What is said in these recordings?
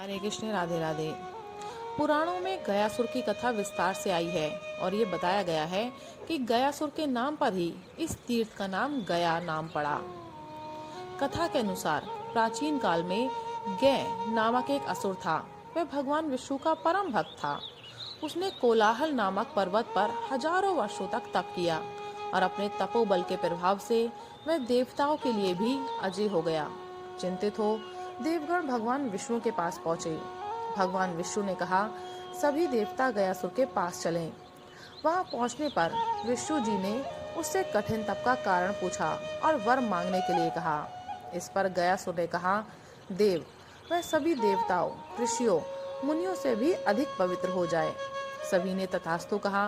हरे कृष्ण, राधे राधे। पुराणों में गयासुर की कथा विस्तार से आई है और ये बताया गया है कि गयासुर के नाम पर ही इस तीर्थ का नाम गया नाम पड़ा। कथा के अनुसार प्राचीन काल में गय नामक एक असुर था। वह भगवान विष्णु का परम भक्त था। उसने कोलाहल नामक पर्वत पर हजारों वर्षों तक तप किया और अपने तपोबल के प्रभाव से वह देवताओं के लिए भी अजय हो गया। चिंतित हो देवगण भगवान विष्णु के पास पहुंचे। भगवान विष्णु ने कहा, सभी देवता गयासुर के पास चलें। वहां पहुंचने पर विष्णु जी ने उससे कठिन तप का कारण पूछा और वर मांगने के लिए कहा। इस पर गयासुर ने कहा, देव, वह सभी देवताओं, ऋषियों, मुनियों से भी अधिक पवित्र हो जाए। सभी ने तथास्तु कहा।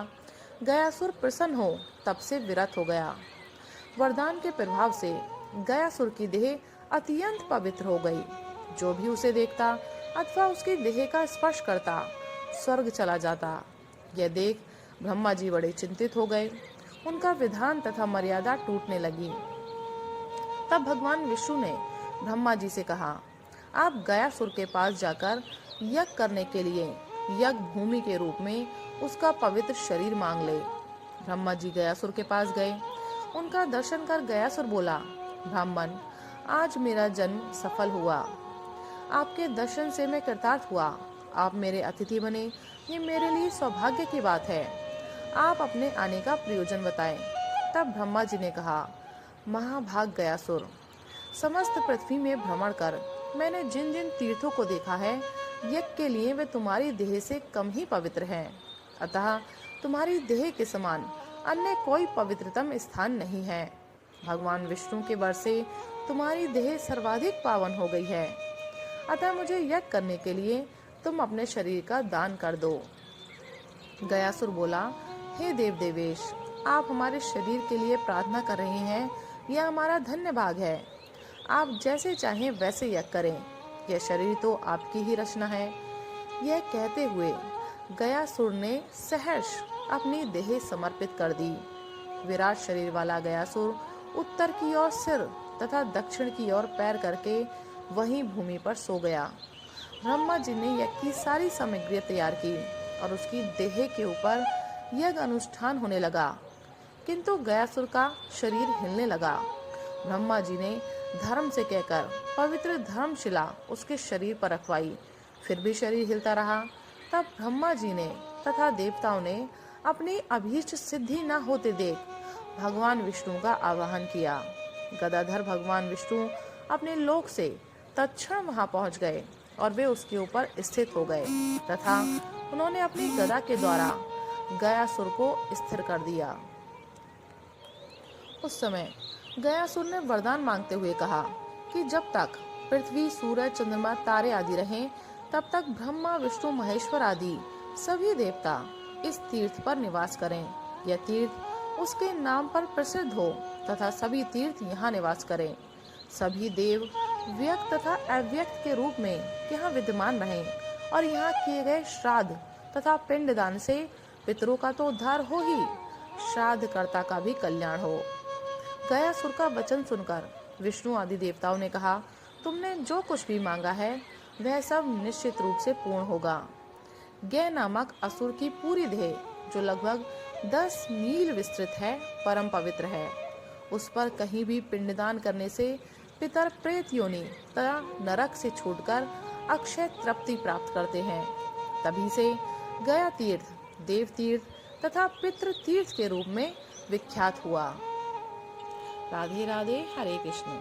गयासुर प्रसन्न हो तप से विरत हो गया। वरदान के प्रभाव से गयासुर की देह अत्यंत पवित्र हो गई। जो भी उसे देखता अथवा उसकी देह का स्पर्श करता स्वर्ग चला जाता। यह देख ब्रह्मा जी बड़े चिंतित हो गए। उनका विधान तथा मर्यादा टूटने लगी। तब भगवान विष्णु ने ब्रह्मा जी से कहा, आप गयासुर के पास जाकर यज्ञ करने के लिए यज्ञ भूमि के रूप में उसका पवित्र शरीर मांग ले। ब्रह्मा जी गयासुर के पास गए। उनका दर्शन कर गयासुर बोला, ब्राह्मण, आज मेरा जन्म सफल हुआ। आपके दर्शन से मैं कृतार्थ हुआ। आप मेरे अतिथि बने, ये मेरे लिए सौभाग्य की बात है। आप अपने आने का प्रयोजन बताएं। तब ब्रह्मा जी ने कहा, महाभाग गयासुर, समस्त पृथ्वी में भ्रमण कर मैंने जिन जिन तीर्थों को देखा है, यज्ञ के लिए वे तुम्हारी देह से कम ही पवित्र हैं। अतः तुम्हारी देह के समान अन्य कोई पवित्रतम स्थान नहीं है। भगवान विष्णु के वर से तुम्हारी देह सर्वाधिक पावन हो गई है। अतः मुझे यज्ञ करने के लिए तुम अपने शरीर का दान कर दो। गयासुर बोला, हे देव देवेश, आप हमारे शरीर के लिए प्रार्थना कर रहे हैं, यह हमारा धन्य भाग है। आप जैसे चाहें वैसे यज्ञ करें। यह शरीर तो आपकी ही रचना है। यह कहते हुए गयासुर ने सहर्ष अपनी देह समर्पित कर दी। विराट शरीर वाला गयासुर उत्तर की ओर सिर तथा दक्षिण की ओर पैर करके वहीं भूमि पर सो गया। ब्रह्मा जी ने यज्ञ की सारी सामग्री तैयार की और उसकी देह के ऊपर यज्ञ अनुष्ठान होने लगा, किंतु गयासुर का शरीर हिलने लगा। ब्रह्मा जी ने धर्म से कहकर पवित्र धर्मशिला उसके शरीर पर रखवाई, फिर भी शरीर हिलता रहा। तब ब्रह्मा जी ने तथा देवताओं ने अपनी अभीष्ट सिद्धि न होते देख भगवान विष्णु का आवाहन किया। गदाधर भगवान विष्णु अपने लोक से तत्क्षण वहां पहुंच गए और वे उसके ऊपर स्थित हो गए तथा उन्होंने अपनी गदा के द्वारा गयासुर को स्थिर कर दिया। उस समय गयासुर ने वरदान मांगते हुए कहा कि जब तक पृथ्वी, सूरज, चंद्रमा, तारे आदि रहें, तब तक ब्रह्मा, विष्णु, महेश्वर आदि सभी देवता इस तीर्थ पर निवास करें। यह तीर्थ उसके नाम पर प्रसिद्ध हो तथा सभी तीर्थ यहाँ निवास करें। सभी देव व्यक्त तथा अव्यक्त के रूप में यहाँ विद्यमान रहें और यहाँ किए गए श्राद्ध तथा पिंडदान से पितरों का तो उद्धार हो ही, श्राद्ध कर्ता का भी कल्याण हो। गयासुर का वचन सुनकर विष्णु आदि देवताओं ने कहा, तुमने जो कुछ भी मांगा है वह सब निश्चित रूप से पूर्ण होगा। गय नामक असुर की पूरी देह, जो लगभग 10 मील विस्तृत है, परम पवित्र है। उस पर कहीं भी पिंडदान करने से पितर प्रेत योनि तथा नरक से छूटकर अक्षय तृप्ति प्राप्त करते हैं। तभी से गया तीर्थ देव तीर्थ तथा पितृ तीर्थ के रूप में विख्यात हुआ। राधे राधे, हरे कृष्ण।